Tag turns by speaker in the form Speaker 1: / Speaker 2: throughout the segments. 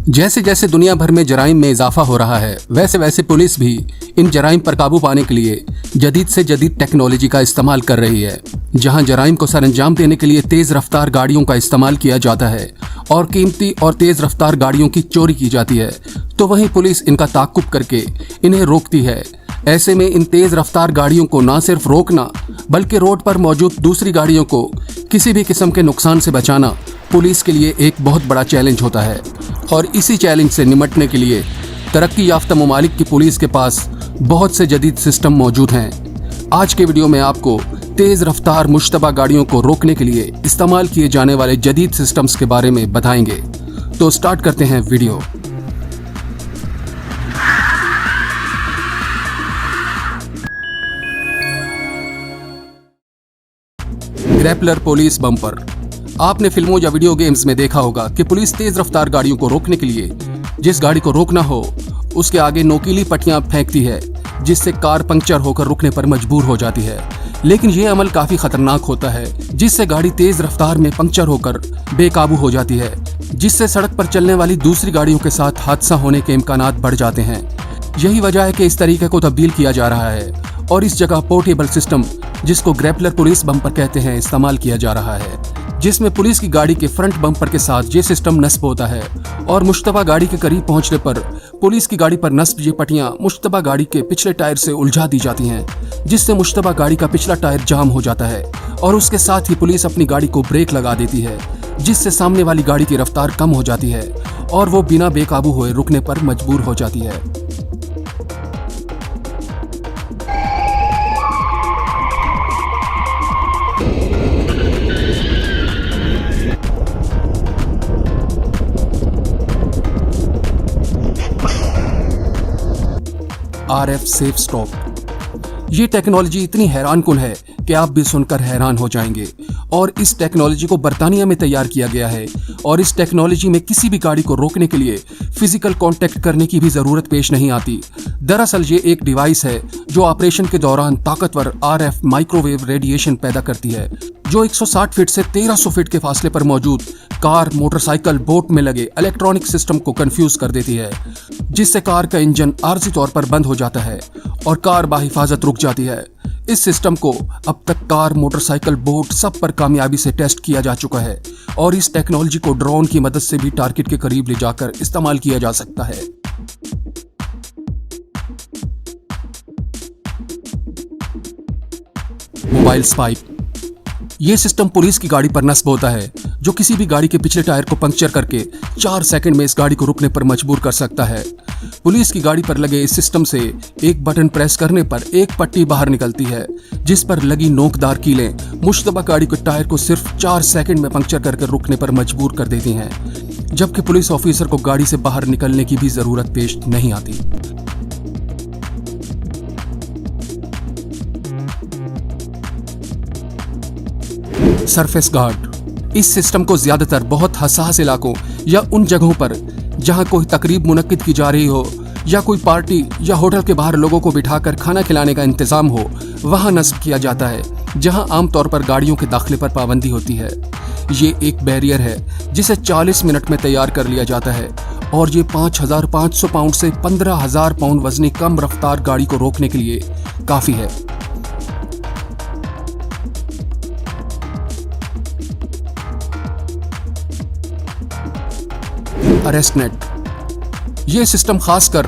Speaker 1: जैसे जैसे दुनिया भर में जराइम में इजाफा हो रहा है, वैसे वैसे पुलिस भी इन जराइम पर काबू पाने के लिए जदीद से जदीद टेक्नोलॉजी का इस्तेमाल कर रही है। जहां जराइम को सरअंजाम देने के लिए तेज रफ्तार गाड़ियों का इस्तेमाल किया जाता है और कीमती और तेज रफ्तार गाड़ियों की चोरी की जाती है, तो वहीं पुलिस इनका ताक़ुब करके इन्हें रोकती है। ऐसे में इन तेज रफ्तार गाड़ियों को न सिर्फ रोकना बल्कि रोड पर मौजूद दूसरी गाड़ियों को किसी भी किस्म के नुकसान से बचाना पुलिस के लिए एक बहुत बड़ा चैलेंज होता है। और इसी चैलेंज से निपटने के लिए तरक्की याफ्ता ममालिक की पुलिस के पास बहुत से जदीद सिस्टम मौजूद हैं। आज के वीडियो में आपको तेज रफ्तार मुश्तबा गाड़ियों को रोकने के लिए इस्तेमाल किए जाने वाले जदीद सिस्टम्स के बारे में बताएंगे। तो स्टार्ट करते हैं वीडियो। Grappler police bumper. आपने फिल्मों या वीडियो गेम्स में देखा होगा कि पुलिस तेज रफ्तार गाड़ियों को रोकने के लिए जिस गाड़ी को रोकना हो उसके आगे नोकीली पट्टियां फेंकती है, जिससे कार पंक्चर होकर रुकने पर मजबूर हो जाती है। लेकिन यह अमल काफी खतरनाक होता है, जिससे गाड़ी तेज रफ्तार में पंक्चर होकर बेकाबू हो जाती है, जिससे सड़क पर चलने वाली दूसरी गाड़ियों के साथ हादसा होने के इम्कानात बढ़ जाते हैं। यही वजह है कि इस तरीके को तब्दील किया जा रहा है और इस जगह पोर्टेबल सिस्टम, जिसको ग्रैपलर पुलिस बम्पर कहते हैं, इस्तेमाल किया जा रहा है, जिसमें पुलिस की गाड़ी के फ्रंट बम्पर के साथ ये सिस्टम नस्ब होता है और मुश्तबा गाड़ी के करीब पहुंचने पर पुलिस की गाड़ी पर नस्ब ये पट्टियां मुश्तबा गाड़ी के पिछले टायर से उलझा दी जाती हैं, जिससे मुश्तबा गाड़ी का पिछला टायर जाम हो जाता है और उसके साथ ही पुलिस अपनी गाड़ी को ब्रेक लगा देती है, जिससे सामने वाली गाड़ी की रफ्तार कम हो जाती है और वो बिना बेकाबू हुए रुकने पर मजबूर हो जाती है। RF safe stop. ये टेक्नोलॉजी इतनी हैरानकुन है कि आप भी सुनकर हैरान हो जाएंगे। और इस टेक्नोलॉजी को बरतानिया में तैयार किया गया है और इस टेक्नोलॉजी में किसी भी गाड़ी को रोकने के लिए फिजिकल कांटेक्ट करने की भी जरूरत पेश नहीं आती। दरअसल ये एक डिवाइस है जो ऑपरेशन के दौरान ताकतवर RF माइक्रोवेव रेडिएशन पैदा करती है, जो 160 फीट से 1300 फीट के फासले पर मौजूद कार, मोटरसाइकिल, बोट में लगे इलेक्ट्रॉनिक सिस्टम को कंफ्यूज कर देती है, जिससे कार का इंजन आर्जी तौर पर बंद हो जाता है और कार बाहिफाजत रुक जाती है। इस सिस्टम को अब तक कार, मोटरसाइकिल, बोट सब पर कामयाबी से टेस्ट किया जा चुका है और इस टेक्नोलॉजी को ड्रोन की मदद से भी टारगेट के करीब ले जाकर इस्तेमाल किया जा सकता है। Mobile spike. ये सिस्टम पुलिस की गाड़ी पर नस्ब होता है, जो किसी भी गाड़ी के पिछले टायर को पंक्चर करके 4 सेकंड में इस गाड़ी को रुकने पर मजबूर कर सकता है। पुलिस की गाड़ी पर लगे इस सिस्टम से एक बटन प्रेस करने पर एक पट्टी बाहर निकलती है, जिस पर लगी नोकदार कीलें मुश्तबा गाड़ी के टायर को सिर्फ 4 सेकंड में पंक्चर करके रुकने पर मजबूर कर देती हैं, जबकि पुलिस ऑफिसर को गाड़ी से बाहर निकलने की भी जरूरत पेश नहीं आती। Surface guard. इस सिस्टम को ज्यादातर बहुत हसास इलाकों या उन जगहों पर जहां कोई तकरीब मुनक्किद की जा रही हो या कोई पार्टी या होटल के बाहर लोगों को बिठाकर खाना खिलाने का इंतजाम हो, वहां नस्ब किया जाता है, जहां आमतौर पर गाड़ियों के दाखिले पर पाबंदी होती है। ये एक बैरियर है जिसे 40 मिनट में तैयार कर लिया जाता है और ये 5500 पाउंड से 15000 पाउंड वजनी कम रफ्तार गाड़ी को रोकने के लिए काफी है। Arrest net. ये सिस्टम खासकर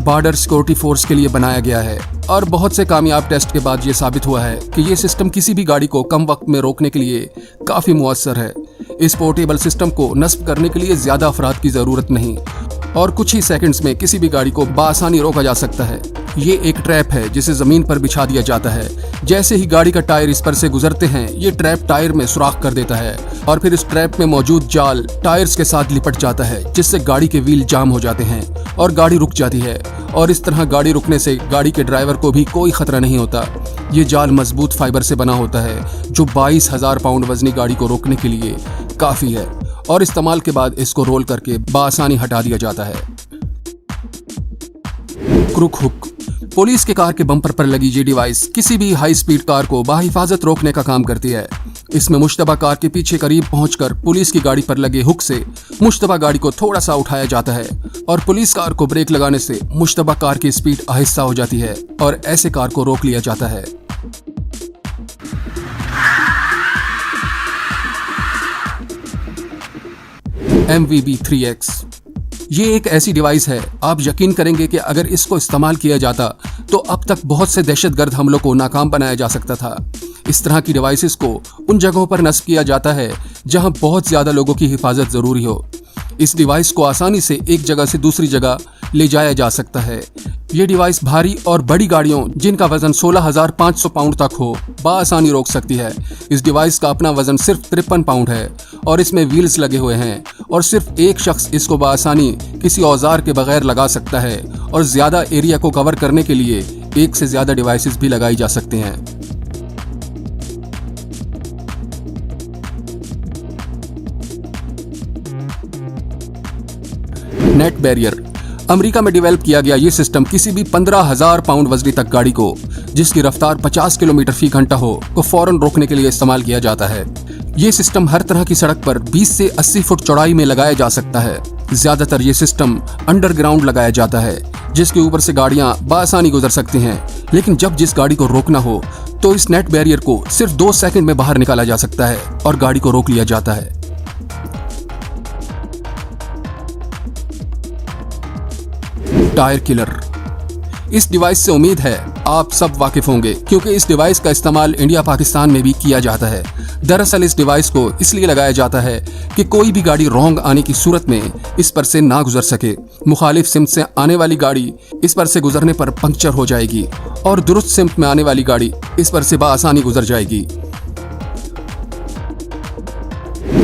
Speaker 1: बॉर्डर सिक्योरिटी फोर्स के लिए बनाया गया है और बहुत से कामयाब टेस्ट के बाद ये साबित हुआ है कि ये सिस्टम किसी भी गाड़ी को कम वक्त में रोकने के लिए काफी मुअस्सर है। इस पोर्टेबल सिस्टम को नस्ब करने के लिए ज्यादा अफराद की जरूरत नहीं और कुछ ही सेकंड्स में किसी भी गाड़ी को बासानी रोका जा सकता है। ये एक ट्रैप है जिसे जमीन पर बिछा दिया जाता है। जैसे ही गाड़ी का टायर इस पर से गुजरते हैं, ये ट्रैप टायर में सुराख कर देता है और फिर इस ट्रैप में मौजूद जाल टायर्स के साथ लिपट जाता है, जिससे गाड़ी के व्हील जाम हो जाते हैं और गाड़ी रुक जाती है। और इस तरह गाड़ी रुकने से गाड़ी के ड्राइवर को भी कोई खतरा नहीं होता। ये जाल मजबूत फाइबर से बना होता है, जो 22,000 पाउंड वजनी गाड़ी को रोकने के लिए काफी है और इस्तेमाल के बाद इसको रोल करके बासानी हटा दिया जाता है। Crook hook. पुलिस के कार के बम्पर पर लगी ये डिवाइस किसी भी हाई स्पीड कार को बाहिफाजत रोकने का काम करती है इसमें मुश्तबा कार के पीछे करीब पहुंचकर पुलिस की गाड़ी पर लगे हुक से मुश्तबा गाड़ी को थोड़ा सा उठाया जाता है और पुलिस कार को ब्रेक लगाने से मुश्तबा कार की स्पीड आहिस्ता हो जाती है और ऐसे कार को रोक लिया जाता है। MVB-3X ये एक ऐसी डिवाइस है, आप यकीन करेंगे कि अगर इसको इस्तेमाल किया जाता तो अब तक बहुत से दहशतगर्द हमलों को नाकाम बनाया जा सकता था। इस तरह की डिवाइसेस को उन जगहों पर नस्ब किया जाता है जहां बहुत ज्यादा लोगों की हिफाजत जरूरी हो। इस डिवाइस को आसानी से एक जगह से दूसरी जगह ले जाया जा सकता है। ये डिवाइस भारी और बड़ी गाड़ियों जिनका वजन 16,500 पाउंड तक हो बआसानी रोक सकती है। इस डिवाइस का अपना वजन सिर्फ 53 पाउंड है और इसमें व्हील्स लगे हुए हैं और सिर्फ एक शख्स इसको बआसानी किसी औजार के बगैर लगा सकता है और ज्यादा एरिया को कवर करने के लिए एक से ज्यादा डिवाइसेस भी लगाई जा सकते हैं। नेट बैरियर अमेरिका में डेवलप किया गया ये सिस्टम किसी भी 15,000 पाउंड वजनी तक गाड़ी को जिसकी रफ्तार 50 किलोमीटर फी घंटा हो को फौरन रोकने के लिए इस्तेमाल किया जाता है। ये सिस्टम हर तरह की सड़क पर 20 से 80 फुट चौड़ाई में लगाया जा सकता है। ज्यादातर ये सिस्टम अंडरग्राउंड लगाया जाता है जिसके ऊपर से गाड़ियां बआसानी गुजर सकती हैं, लेकिन जब जिस गाड़ी को रोकना हो तो इस नेट बैरियर को सिर्फ 2 सेकंड में बाहर निकाला जा सकता है और गाड़ी को रोक लिया जाता है। टायर किलर इस डिवाइस से उम्मीद है आप सब वाकिफ होंगे क्योंकि इस डिवाइस का इस्तेमाल इंडिया पाकिस्तान में भी किया जाता है। दरअसल इस डिवाइस को इसलिए लगाया जाता है कि कोई भी गाड़ी रॉन्ग आने की सूरत में इस पर से ना गुजर सके। मुखालिफ सिम्त से आने वाली गाड़ी इस पर से गुजरने पर पंक्चर हो जाएगी और दुरुस्त सिम्त में आने वाली गाड़ी इस पर से बआसानी गुजर जाएगी।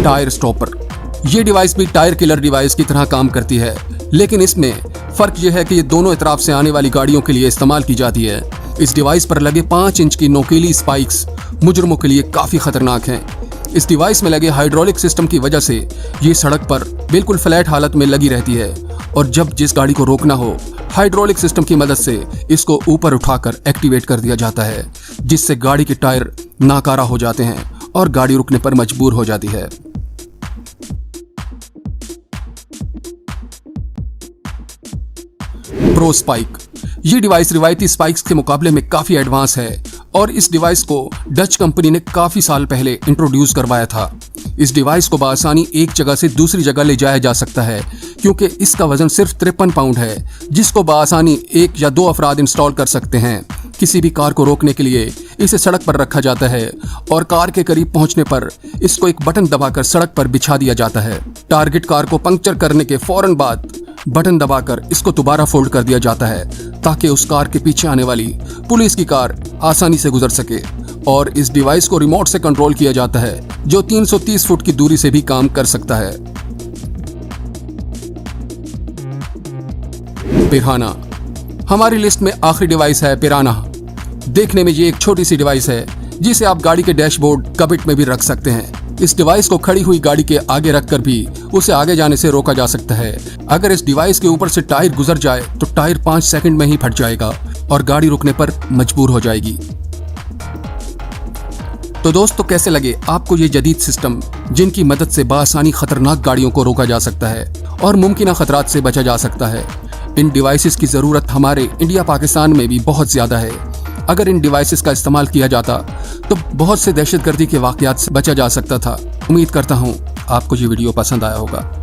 Speaker 1: टायर स्टॉपर ये डिवाइस भी टायर किलर डिवाइस की तरह काम करती है, लेकिन इसमें फर्क यह है कि ये दोनों इतराफ से आने वाली गाड़ियों के लिए इस्तेमाल की जाती है। इस डिवाइस पर लगे 5 इंच की नोकीली स्पाइक्स मुजरमों के लिए काफी खतरनाक हैं। इस डिवाइस में लगे हाइड्रोलिक सिस्टम की वजह से ये सड़क पर बिल्कुल फ्लैट हालत में लगी रहती है और जब जिस गाड़ी को रोकना हो हाइड्रोलिक सिस्टम की मदद से इसको ऊपर उठाकर एक्टिवेट कर दिया जाता है, जिससे गाड़ी के टायर नाकारा हो जाते हैं और गाड़ी रुकने पर मजबूर हो जाती है। प्रो स्पाइक ये डिवाइस रिवायती स्पाइक्स के मुकाबले में काफी एडवांस है और इस डिवाइस को डच कंपनी ने काफी साल पहले इंट्रोड्यूस करवाया था। इस डिवाइस को बआसानी एक जगह से दूसरी जगह ले जाया जा सकता है क्योंकि इसका वजन सिर्फ 53 पाउंड है, जिसको बआसानी 1 या 2 अफराद इंस्टॉल कर सकते हैं। किसी भी कार को रोकने के लिए इसे सड़क पर रखा जाता है और कार के करीब पहुंचने पर इसको एक बटन दबाकर सड़क पर बिछा दिया जाता है। टारगेट कार को पंक्चर करने के फौरन बाद बटन दबाकर इसको दोबारा फोल्ड कर दिया जाता है ताकि उस कार के पीछे आने वाली पुलिस की कार आसानी से गुजर सके। और इस डिवाइस को रिमोट से कंट्रोल किया जाता है जो 330 फुट की दूरी से भी काम कर सकता है। पिराना हमारी लिस्ट में आखिरी डिवाइस है पिराना। देखने में ये एक छोटी सी डिवाइस है जिसे आप गाड़ी के डैशबोर्ड कबिट में भी रख सकते हैं। इस डिवाइस को खड़ी हुई गाड़ी के आगे रखकर भी उसे आगे जाने से रोका जा सकता है। अगर इस डिवाइस के ऊपर से टायर गुजर जाए तो टायर 5 सेकंड में ही फट जाएगा और गाड़ी रुकने पर मजबूर हो जाएगी। तो दोस्तों कैसे लगे आपको ये जदीद सिस्टम जिनकी मदद से बआसानी खतरनाक गाड़ियों को रोका जा सकता है और मुमकिन खतरात से बचा जा सकता है। इन डिवाइसेस की जरूरत हमारे इंडिया पाकिस्तान में भी बहुत ज्यादा है। अगर इन डिवाइसेस का इस्तेमाल किया जाता तो बहुत से दहशतगर्दी के वाकयात से बचा जा सकता था। उम्मीद करता हूँ आपको ये वीडियो पसंद आया होगा।